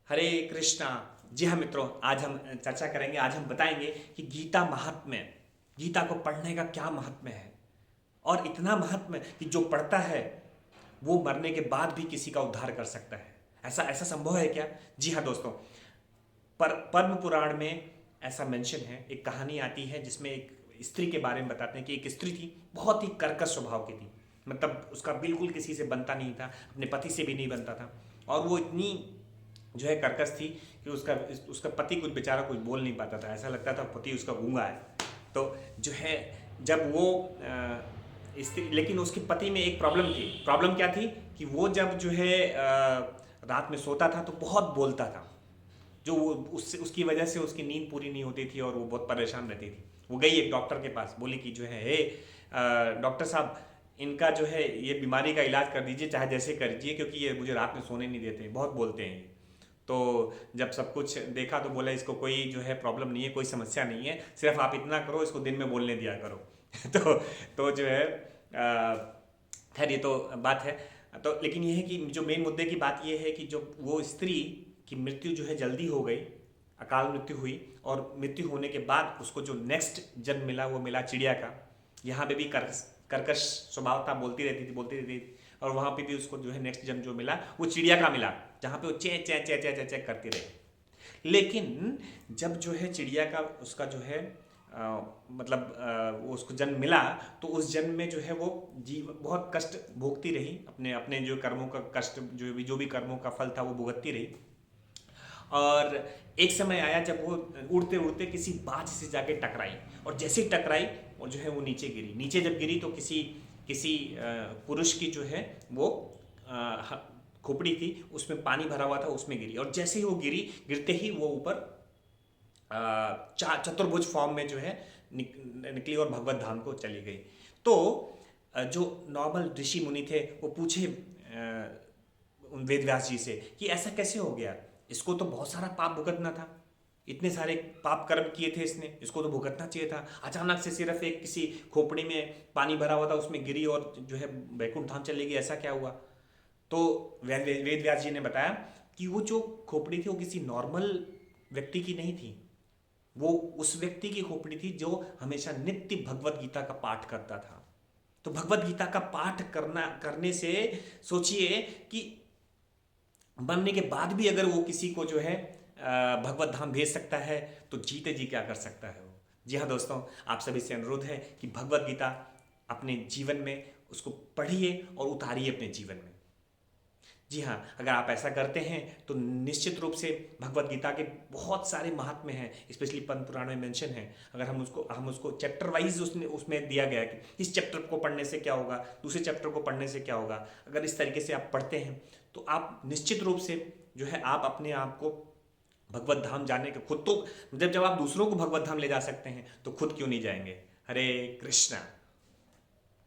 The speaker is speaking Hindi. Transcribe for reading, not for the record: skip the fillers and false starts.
हरे कृष्णा। जी हाँ मित्रों, आज हम चर्चा करेंगे। आज हम बताएंगे कि गीता महात्म्य, गीता को पढ़ने का क्या महात्म्य है। और इतना महात्म्य कि जो पढ़ता है वो मरने के बाद भी किसी का उद्धार कर सकता है। ऐसा ऐसा संभव है क्या? जी हाँ दोस्तों, पर पद्म पुराण में ऐसा मेंशन है। एक कहानी आती है जिसमें एक स्त्री के बारे में बताते हैं कि एक स्त्री थी, बहुत ही कर्कश स्वभाव की थी। मतलब उसका बिल्कुल किसी से बनता नहीं था, अपने पति से भी नहीं बनता था। और वो इतनी जो है कर्कश थी कि उसका उसका पति कुछ बेचारा कुछ बोल नहीं पाता था। ऐसा लगता था पति उसका गूंगा है। तो जो है, जब वो स्त्री, लेकिन उसके पति में एक प्रॉब्लम थी। प्रॉब्लम क्या थी कि वो जब जो है रात में सोता था तो बहुत बोलता था। जो वो उससे उसकी वजह से उसकी नींद पूरी नहीं होती थी और वो बहुत परेशान रहती थी। वो गई एक डॉक्टर के पास, बोली कि जो है, हे डॉक्टर साहब, इनका जो है ये बीमारी का इलाज कर दीजिए, चाहे जैसे कर दीजिए, क्योंकि ये मुझे रात में सोने नहीं देते, बहुत बोलते हैं ये। तो जब सब कुछ देखा तो बोला इसको कोई जो है प्रॉब्लम नहीं है, कोई समस्या नहीं है, सिर्फ आप इतना करो, इसको दिन में बोलने दिया करो। तो जो है खैर ये तो बात है। तो लेकिन ये है कि जो मेन मुद्दे की बात ये है कि जो वो स्त्री की मृत्यु जो है जल्दी हो गई, अकाल मृत्यु हुई। और मृत्यु होने के बाद उसको जो नेक्स्ट जन्म मिला वो मिला चिड़िया का। यहाँ पे भी कर्कश स्वभाव था, बोलती रहती थी। और वहाँ पे भी उसको जो है नेक्स्ट जन्म जो मिला वो चिड़िया का मिला, जहाँ पे वो चे चे चे चे चे चे करती रही। लेकिन जब जो है चिड़िया का उसका जो है मतलब वो उसको जन्म मिला, तो उस जन्म में जो है वो जीव बहुत कष्ट भोगती रही, अपने अपने जो कर्मों का कष्ट, जो भी कर्मों का फल था वो भुगतती रही। और एक समय आया जब वो उड़ते उड़ते किसी बाज से जाके टकराई। और जैसे ही टकराई और जो है वो नीचे गिरी। नीचे जब गिरी तो किसी किसी पुरुष की जो है वो खोपड़ी थी, उसमें पानी भरा हुआ था, उसमें गिरी। और जैसे ही वो गिरी, गिरते ही वो ऊपर चतुर्भुज फॉर्म में जो है निकली और भगवत धाम को चली गई। तो जो नॉर्मल ऋषि मुनि थे वो पूछे उन वेद व्यास जी से कि ऐसा कैसे हो गया, इसको तो बहुत सारा पाप भुगतना था, इतने सारे पाप कर्म किए थे इसने, इसको तो भुगतना चाहिए था। अचानक से सिर्फ एक किसी खोपड़ी में पानी भरा हुआ था उसमें गिरी और जो है वैकुंठ धाम चली गई, ऐसा क्या हुआ? तो वेद व्यास जी ने बताया कि वो जो खोपड़ी थी वो किसी नॉर्मल व्यक्ति की नहीं थी। वो उस व्यक्ति की खोपड़ी थी जो हमेशा नित्य भगवत गीता का पाठ करता था। तो भगवत गीता का पाठ करने से सोचिए कि बनने के बाद भी अगर वो किसी को जो है भगवत धाम भेज सकता है, तो जीते जी क्या कर सकता है वो। जी हाँ दोस्तों, आप सभी से अनुरोध है कि भगवत गीता अपने जीवन में उसको पढ़िए और उतारिए अपने जीवन में। जी हाँ, अगर आप ऐसा करते हैं तो निश्चित रूप से भगवत गीता के बहुत सारे महात्म्य हैं, स्पेशली पद्म पुराण में मेंशन है। अगर हम उसको चैप्टर वाइज उसमें दिया गया है कि इस चैप्टर को पढ़ने से क्या होगा, दूसरे चैप्टर को पढ़ने से क्या होगा। अगर इस तरीके से आप पढ़ते हैं तो आप निश्चित रूप से जो है आप अपने आप को भगवत धाम जाने के खुद तो, जब जब आप दूसरों को भगवत धाम ले जा सकते हैं तो खुद क्यों नहीं जाएंगे। हरे कृष्णा।